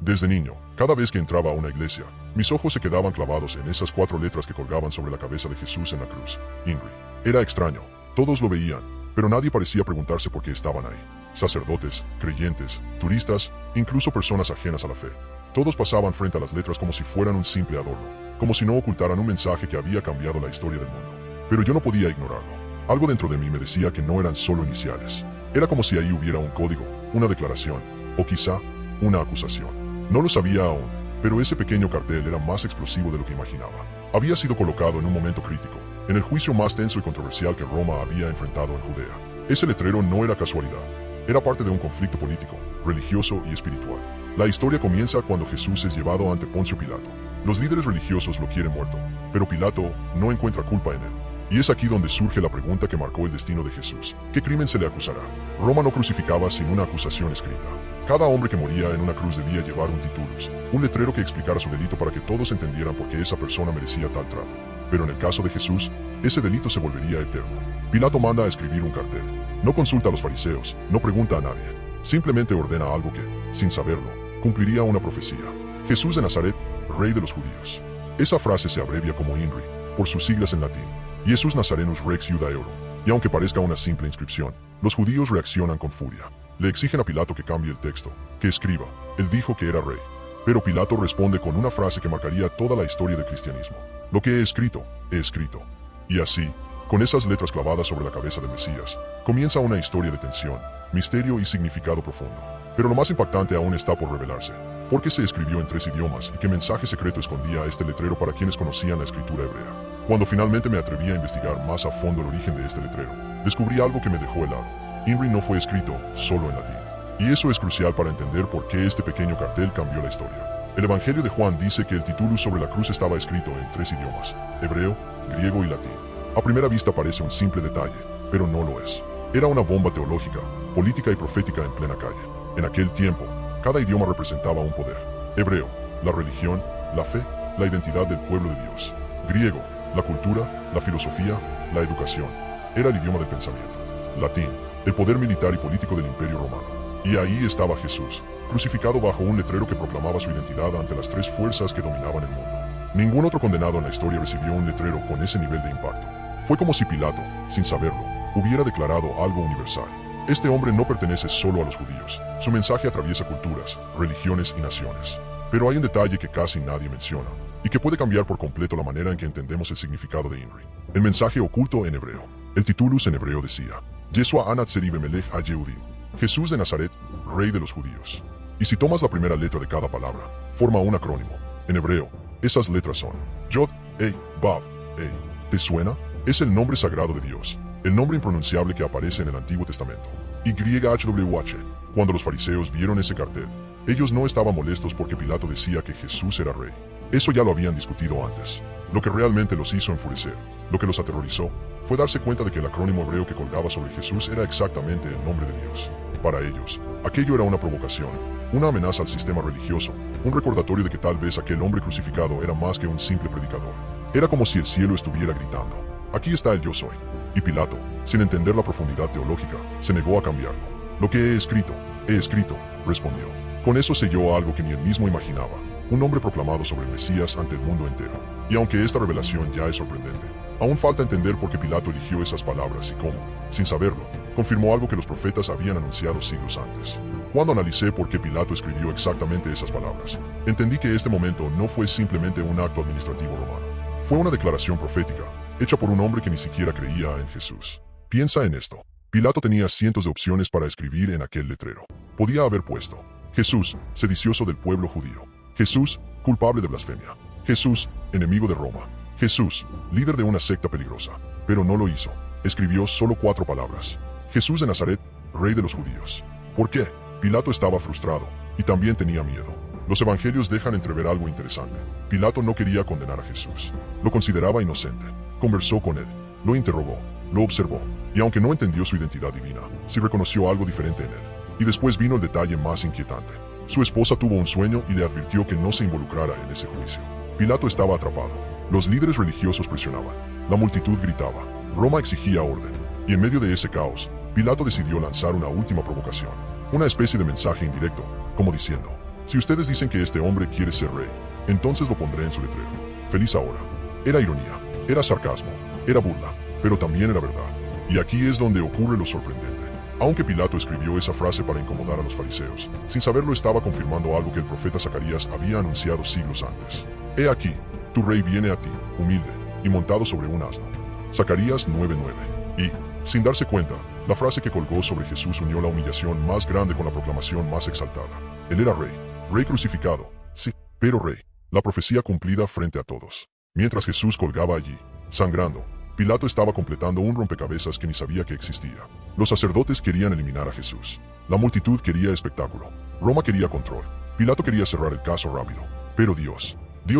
Desde niño, cada vez que entraba a una iglesia, mis ojos se quedaban clavados en esas 4 letras que colgaban sobre la cabeza de Jesús en la cruz. INRI. Era extraño. Todos lo veían, pero nadie parecía preguntarse por qué estaban ahí. Sacerdotes, creyentes, turistas, incluso personas ajenas a la fe. Todos pasaban frente a las letras como si fueran un simple adorno, como si no ocultaran un mensaje que había cambiado la historia del mundo. Pero yo no podía ignorarlo. Algo dentro de mí me decía que no eran solo iniciales. Era como si ahí hubiera un código, una declaración, o quizá una acusación. No lo sabía aún, pero ese pequeño cartel era más explosivo de lo que imaginaba. Había sido colocado en un momento crítico, en el juicio más tenso y controversial que Roma había enfrentado en Judea. Ese letrero no era casualidad. Era parte de un conflicto político, religioso y espiritual. La historia comienza cuando Jesús es llevado ante Poncio Pilato. Los líderes religiosos lo quieren muerto, pero Pilato no encuentra culpa en él. Y es aquí donde surge la pregunta que marcó el destino de Jesús. ¿Qué crimen se le acusará? Roma no crucificaba sin una acusación escrita. Cada hombre que moría en una cruz debía llevar un titulus, un letrero que explicara su delito para que todos entendieran por qué esa persona merecía tal trato. Pero en el caso de Jesús, ese delito se volvería eterno. Pilato manda a escribir un cartel. No consulta a los fariseos, no pregunta a nadie. Simplemente ordena algo que, sin saberlo, cumpliría una profecía. Jesús de Nazaret, Rey de los Judíos. Esa frase se abrevia como INRI, por sus siglas en latín. Iesus Nazarenus Rex Iudaeorum. Y aunque parezca una simple inscripción, los judíos reaccionan con furia. Le exigen a Pilato que cambie el texto, que escriba. Él dijo que era rey. Pero Pilato responde con una frase que marcaría toda la historia del cristianismo. Lo que he escrito, he escrito. Y así, con esas letras clavadas sobre la cabeza del Mesías, comienza una historia de tensión, misterio y significado profundo. Pero lo más impactante aún está por revelarse. ¿Por qué se escribió en 3 idiomas y qué mensaje secreto escondía este letrero para quienes conocían la escritura hebrea? Cuando finalmente me atreví a investigar más a fondo el origen de este letrero, descubrí algo que me dejó helado. INRI no fue escrito solo en latín. Y eso es crucial para entender por qué este pequeño cartel cambió la historia. El Evangelio de Juan dice que el titulus sobre la cruz estaba escrito en 3 idiomas, hebreo, griego y latín. A primera vista parece un simple detalle, pero no lo es. Era una bomba teológica, política y profética en plena calle. En aquel tiempo, cada idioma representaba un poder. Hebreo, la religión, la fe, la identidad del pueblo de Dios. Griego, la cultura, la filosofía, la educación. Era el idioma del pensamiento. Latín, el poder militar y político del Imperio Romano. Y ahí estaba Jesús, crucificado bajo un letrero que proclamaba su identidad ante las 3 fuerzas que dominaban el mundo. Ningún otro condenado en la historia recibió un letrero con ese nivel de impacto. Fue como si Pilato, sin saberlo, hubiera declarado algo universal. Este hombre no pertenece solo a los judíos. Su mensaje atraviesa culturas, religiones y naciones. Pero hay un detalle que casi nadie menciona, y que puede cambiar por completo la manera en que entendemos el significado de INRI. El mensaje oculto en hebreo. El titulus en hebreo decía, Yeshua Anatzeri Bemelech ha-Yehudim. Jesús de Nazaret, Rey de los Judíos. Y si tomas la primera letra de cada palabra, forma un acrónimo. En hebreo, esas letras son Yod, Ei, Vav, Ei. ¿Te suena? Es el nombre sagrado de Dios, el nombre impronunciable que aparece en el Antiguo Testamento. YHWH. Cuando los fariseos vieron ese cartel, ellos no estaban molestos porque Pilato decía que Jesús era rey. Eso ya lo habían discutido antes. Lo que realmente los hizo enfurecer, lo que los aterrorizó, fue darse cuenta de que el acrónimo hebreo que colgaba sobre Jesús era exactamente el nombre de Dios. Para ellos, aquello era una provocación, una amenaza al sistema religioso, un recordatorio de que tal vez aquel hombre crucificado era más que un simple predicador. Era como si el cielo estuviera gritando, aquí está el yo soy. Y Pilato, sin entender la profundidad teológica, se negó a cambiarlo. Lo que he escrito, respondió. Con eso selló algo que ni él mismo imaginaba, un nombre proclamado sobre el Mesías ante el mundo entero. Y aunque esta revelación ya es sorprendente, aún falta entender por qué Pilato eligió esas palabras y cómo, sin saberlo, confirmó algo que los profetas habían anunciado siglos antes. Cuando analicé por qué Pilato escribió exactamente esas palabras, entendí que este momento no fue simplemente un acto administrativo romano. Fue una declaración profética, hecha por un hombre que ni siquiera creía en Jesús. Piensa en esto. Pilato tenía cientos de opciones para escribir en aquel letrero. Podía haber puesto, Jesús, sedicioso del pueblo judío. Jesús, culpable de blasfemia. Jesús, enemigo de Roma. Jesús, líder de una secta peligrosa. Pero no lo hizo. Escribió solo 4 palabras. Jesús de Nazaret, Rey de los Judíos. ¿Por qué? Pilato estaba frustrado, y también tenía miedo. Los evangelios dejan entrever algo interesante. Pilato no quería condenar a Jesús. Lo consideraba inocente. Conversó con él, lo interrogó, lo observó, y aunque no entendió su identidad divina, sí reconoció algo diferente en él. Y después vino el detalle más inquietante. Su esposa tuvo un sueño y le advirtió que no se involucrara en ese juicio. Pilato estaba atrapado. Los líderes religiosos presionaban. La multitud gritaba. Roma exigía orden. Y en medio de ese caos, Pilato decidió lanzar una última provocación. Una especie de mensaje indirecto, como diciendo, Si ustedes dicen que este hombre quiere ser rey, entonces lo pondré en su letrero. Feliz ahora. Era ironía, era sarcasmo, era burla, pero también era verdad. Y aquí es donde ocurre lo sorprendente. Aunque Pilato escribió esa frase para incomodar a los fariseos, sin saberlo estaba confirmando algo que el profeta Zacarías había anunciado siglos antes. He aquí, tu rey viene a ti, humilde, y montado sobre un asno. Zacarías 9:9. Y, sin darse cuenta, la frase que colgó sobre Jesús unió la humillación más grande con la proclamación más exaltada. Él era rey crucificado, sí, pero rey. La profecía cumplida frente a todos. Mientras Jesús colgaba allí, sangrando, Pilato estaba completando un rompecabezas que ni sabía que existía. Los sacerdotes querían eliminar a Jesús. La multitud quería espectáculo. Roma quería control. Pilato quería cerrar el caso rápido. Pero Dios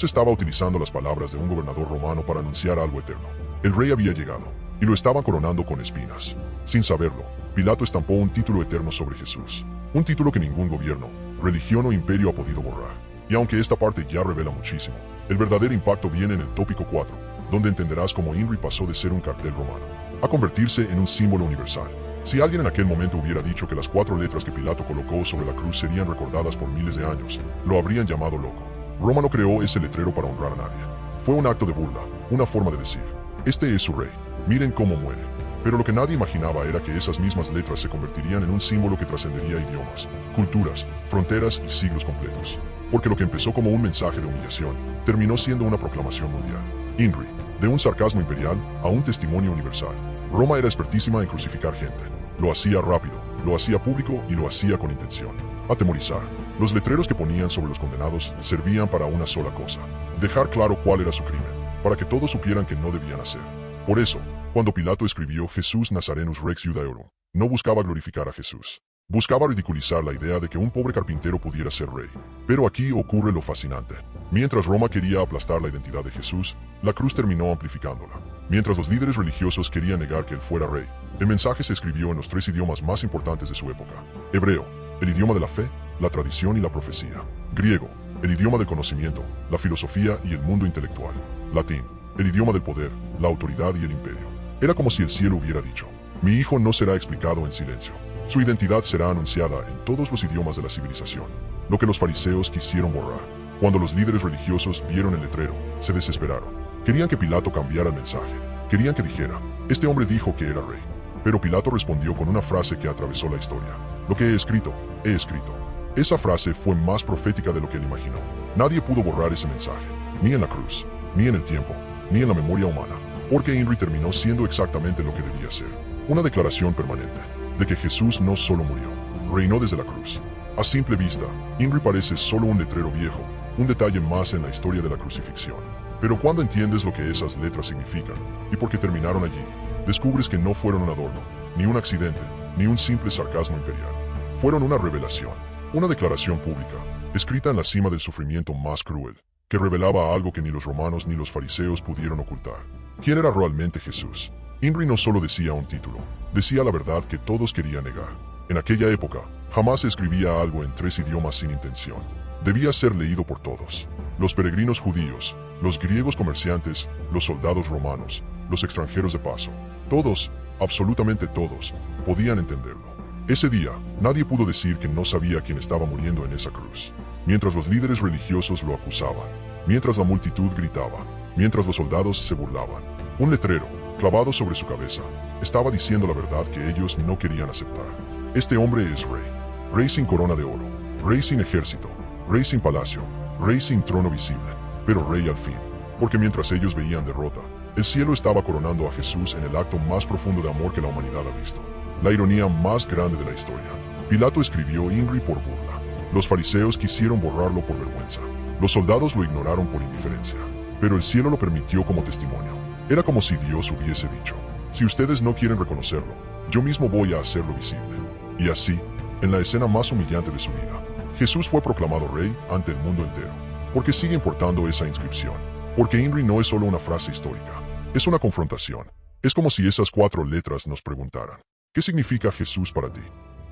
estaba utilizando las palabras de un gobernador romano para anunciar algo eterno. El rey había llegado, y lo estaban coronando con espinas. Sin saberlo, Pilato estampó un título eterno sobre Jesús. Un título que ningún gobierno, religión o imperio ha podido borrar. Y aunque esta parte ya revela muchísimo, el verdadero impacto viene en el tópico 4, donde entenderás cómo INRI pasó de ser un cartel romano a convertirse en un símbolo universal. Si alguien en aquel momento hubiera dicho que las 4 letras que Pilato colocó sobre la cruz serían recordadas por miles de años, lo habrían llamado loco. Roma no creó ese letrero para honrar a nadie. Fue un acto de burla, una forma de decir, este es su rey, miren cómo muere. Pero lo que nadie imaginaba era que esas mismas letras se convertirían en un símbolo que trascendería idiomas, culturas, fronteras y siglos completos. Porque lo que empezó como un mensaje de humillación, terminó siendo una proclamación mundial. INRI, de un sarcasmo imperial a un testimonio universal. Roma era expertísima en crucificar gente. Lo hacía rápido, lo hacía público y lo hacía con intención. Atemorizar. Los letreros que ponían sobre los condenados servían para una sola cosa: dejar claro cuál era su crimen, para que todos supieran que no debían hacer. Por eso, cuando Pilato escribió Jesús Nazarenus Rex Iudaeorum, no buscaba glorificar a Jesús. Buscaba ridiculizar la idea de que un pobre carpintero pudiera ser rey. Pero aquí ocurre lo fascinante. Mientras Roma quería aplastar la identidad de Jesús, la cruz terminó amplificándola. Mientras los líderes religiosos querían negar que él fuera rey, el mensaje se escribió en los 3 idiomas más importantes de su época. Hebreo, el idioma de la fe, la tradición y la profecía. Griego, el idioma del conocimiento, la filosofía y el mundo intelectual. Latín, el idioma del poder, la autoridad y el imperio. Era como si el cielo hubiera dicho: mi hijo no será explicado en silencio. Su identidad será anunciada en todos los idiomas de la civilización. Lo que los fariseos quisieron borrar. Cuando los líderes religiosos vieron el letrero, se desesperaron. Querían que Pilato cambiara el mensaje. Querían que dijera: este hombre dijo que era rey. Pero Pilato respondió con una frase que atravesó la historia: lo que he escrito, he escrito. Esa frase fue más profética de lo que él imaginó. Nadie pudo borrar ese mensaje, ni en la cruz, ni en el tiempo, ni en la memoria humana, porque INRI terminó siendo exactamente lo que debía ser: una declaración permanente de que Jesús no solo murió, reinó desde la cruz. A simple vista, INRI parece solo un letrero viejo, un detalle más en la historia de la crucifixión. Pero cuando entiendes lo que esas letras significan, y por qué terminaron allí, descubres que no fueron un adorno, ni un accidente, ni un simple sarcasmo imperial. Fueron una revelación, una declaración pública, escrita en la cima del sufrimiento más cruel, que revelaba algo que ni los romanos ni los fariseos pudieron ocultar. ¿Quién era realmente Jesús? INRI no solo decía un título, decía la verdad que todos querían negar. En aquella época, jamás se escribía algo en 3 idiomas sin intención. Debía ser leído por todos: los peregrinos judíos, los griegos comerciantes, los soldados romanos, los extranjeros de paso. Todos, absolutamente todos, podían entenderlo. Ese día, nadie pudo decir que no sabía quién estaba muriendo en esa cruz. Mientras los líderes religiosos lo acusaban, mientras la multitud gritaba, mientras los soldados se burlaban, un letrero, clavado sobre su cabeza, estaba diciendo la verdad que ellos no querían aceptar. Este hombre es rey. Rey sin corona de oro, rey sin ejército, rey sin palacio, rey sin trono visible, pero rey al fin. Porque mientras ellos veían derrota, el cielo estaba coronando a Jesús en el acto más profundo de amor que la humanidad ha visto. La ironía más grande de la historia. Pilato escribió INRI por burla. Los fariseos quisieron borrarlo por vergüenza. Los soldados lo ignoraron por indiferencia. Pero el cielo lo permitió como testimonio. Era como si Dios hubiese dicho: si ustedes no quieren reconocerlo, yo mismo voy a hacerlo visible. Y así, en la escena más humillante de su vida, Jesús fue proclamado rey ante el mundo entero. Porque sigue importando esa inscripción. Porque INRI no es solo una frase histórica, es una confrontación. Es como si esas 4 letras nos preguntaran: ¿qué significa Jesús para ti?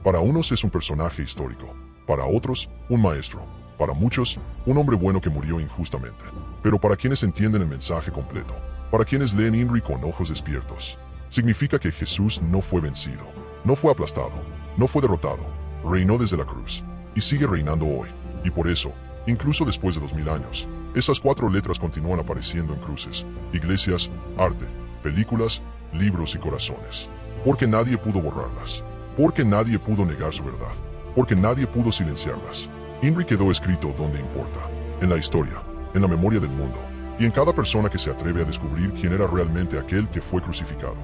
Para unos es un personaje histórico, para otros, un maestro, para muchos, un hombre bueno que murió injustamente. Pero para quienes entienden el mensaje completo, para quienes leen INRI con ojos despiertos, significa que Jesús no fue vencido, no fue aplastado, no fue derrotado, reinó desde la cruz, y sigue reinando hoy. Y por eso, incluso después de 2000 años, esas 4 letras continúan apareciendo en cruces, iglesias, arte, películas, libros y corazones. Porque nadie pudo borrarlas. Porque nadie pudo negar su verdad. Porque nadie pudo silenciarlas. INRI quedó escrito donde importa, en la historia, en la memoria del mundo, y en cada persona que se atreve a descubrir quién era realmente aquel que fue crucificado.